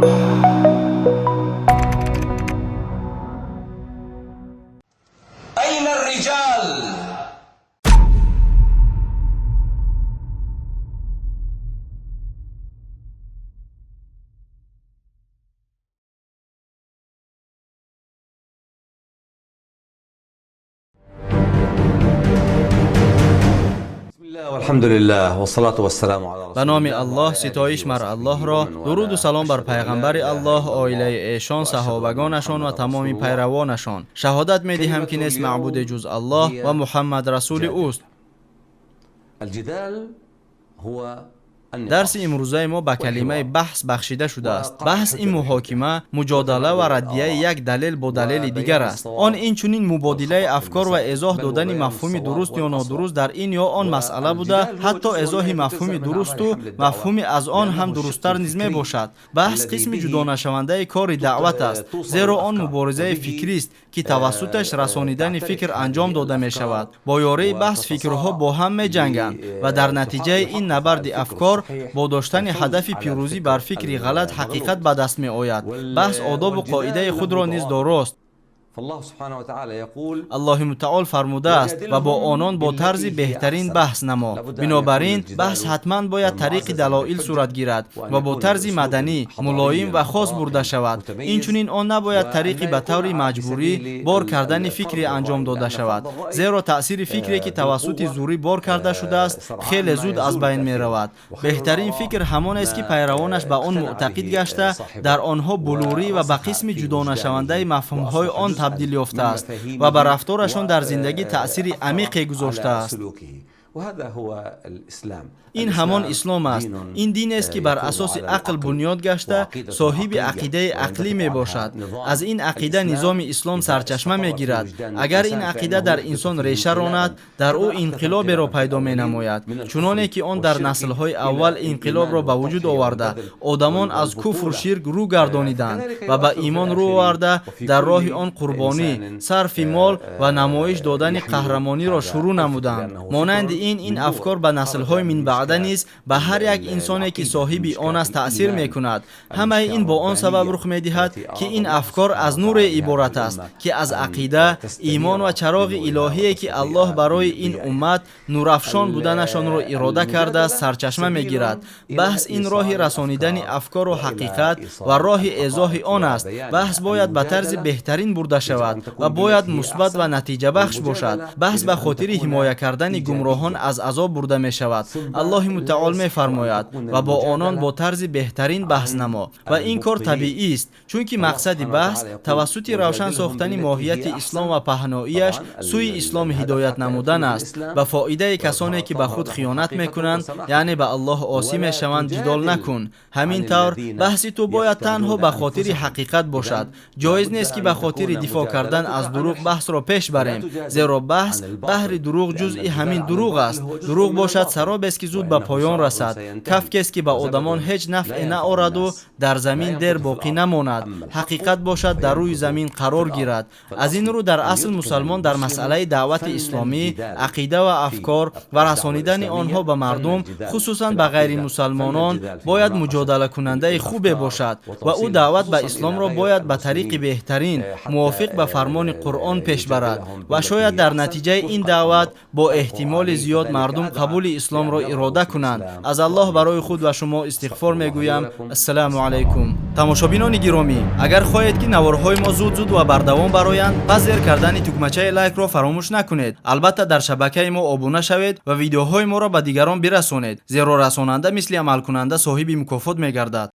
أين الرجال؟ الحمد لله والصلاة والسلام على رسول به نام الله الله ستایش مر الله را. درود و سلام بر پیغمبر الله، عائله ایشان، صحابگانشان و تمام پیروانشان. شهادت می دهم که نیست معبود جز الله و محمد رسول اوست. الجدال هو درس امروزه ما به کلمه بحث بخشیده شده است. بحث این محاکمه، مجادله و ردیه یک دلیل با دلیل دیگر است. آن اینچنین مبادله افکار و ایضاح دادن مفهوم درست یا نادرست در این یا آن مسئله بوده، حتی ایضاح مفهوم درست و مفهوم از آن هم درستتر نیز می باشد. بحث قسم جدا نشونده کار دعوت است، زیرا آن مبارزه فکری است که توسطش رسانیدن فکر انجام داده می شود. با یاری بحث فکرها با هم می جنگند و در نتیجه این نبرد افکار با داشتن هدف پیروزی بر فکری غلط حقیقت به دست می آید. بحث آداب و قاعده خود را نیز داراست. فالله سبحانه وتعالى يقول الله متعال فرموده است و با آنان با طرز بهترین بحث نما. بنابراین بحث حتما باید طریق دلایل صورت گیرد و با طرز مدنی، ملایم و خاص برده شود. اینچنین آن نباید طریقی به طور مجبوری بار کردن فکری انجام داده شود، زیرا تأثیر فکری که توسط زوری بار کرده شده است خیلی زود از بین می رود. بهترین فکر همان است که پیروانش به آن معتقد گشته در آنها بلوری و به قسم جدا نشونده مفهوم‌های آن تبدیل یافته است و بر رفتارشان در زندگی تأثیر عمیقی گذاشته است. این همان اسلام است. این دین است که بر اساس عقل بنیاد گشته صاحب عقیده عقلی می باشد. از این عقیده نظام اسلام سرچشمه می گیرد. اگر این عقیده در انسان ریشه راند، در او انقلاب را پیدا می نماید، چنانه که آن در نسل های اول انقلاب را به وجود آورده. آدمان از کفر و شرک رو گردانیدند و به ایمان رو آورده در راه آن قربانی، صرف مال و نمایش دادن قهرمانی را شروع نمودند. مانند این افکار به نسل های من بعد نیز به هر یک انسانی که صاحب آن است تأثیر می کند. همه این با آن سبب رخ می دهد که این افکار از نور عبارت است که از عقیده، ایمان و چراغ الهی که الله برای این امت نورافشان بودنشان را اراده کرده سرچشمه می گیرد. بحث این راه رسانیدن افکار و حقیقت و راه ایضاح آن است. بحث باید به طرز بهترین برده شود و باید مثبت و نتیجه بخش باشد. بحث به خاطر حمایت کردن گمراهان از عذاب برده می شود. الله متعال می فرماید و با آنان با طرز بهترین بحث نما. و این کار طبیعی است، چون که مقصد بحث توسط روشن ساختن ماهیت اسلام و پهناییش سوی اسلام هدایت نمودن است. و فایده کسانی که به خود خیانت می کنند، یعنی به الله عاصی می شوند، جدال نکن. همین طور بحث تو باید تنها به خاطر حقیقت باشد. جایز نیست که به خاطر دفاع کردن از دروغ بحث را پیش بریم، زیرا بحث بحر دروغ جزئی همین دروغ است. دروغ باشد سراب است که زود به پایان رسد، کفک است که به آدمان هیچ نفع نآورد و در زمین دیر باقی نماند. حقیقت باشد در روی زمین قرار گیرد. از این رو در اصل مسلمان در مسئله دعوت اسلامی، عقیده و افکار و رسانیدن آنها به مردم، خصوصا به غیر مسلمانان، باید مجادله کننده خوب باشد و او دعوت به اسلام را باید به طریق بهترین موافق به فرمان قرآن پیش برد و شاید در نتیجه این دعوت با احتمال زیاد مردم قبول اسلام را اراده کنند. از الله برای خود و شما استغفار میگویم. السلام علیکم. تماشابینان گرامی، اگر خواهید که نوارهای ما زود و بردوام برآیند، پس زیر کردن تکمچه لایک را فراموش نکنید. البته در شبکه ما ابونه شوید و ویدیوهای ما را به دیگران برسانید، زیرا رساننده مثل عمل کننده صاحب مکافات میگردد.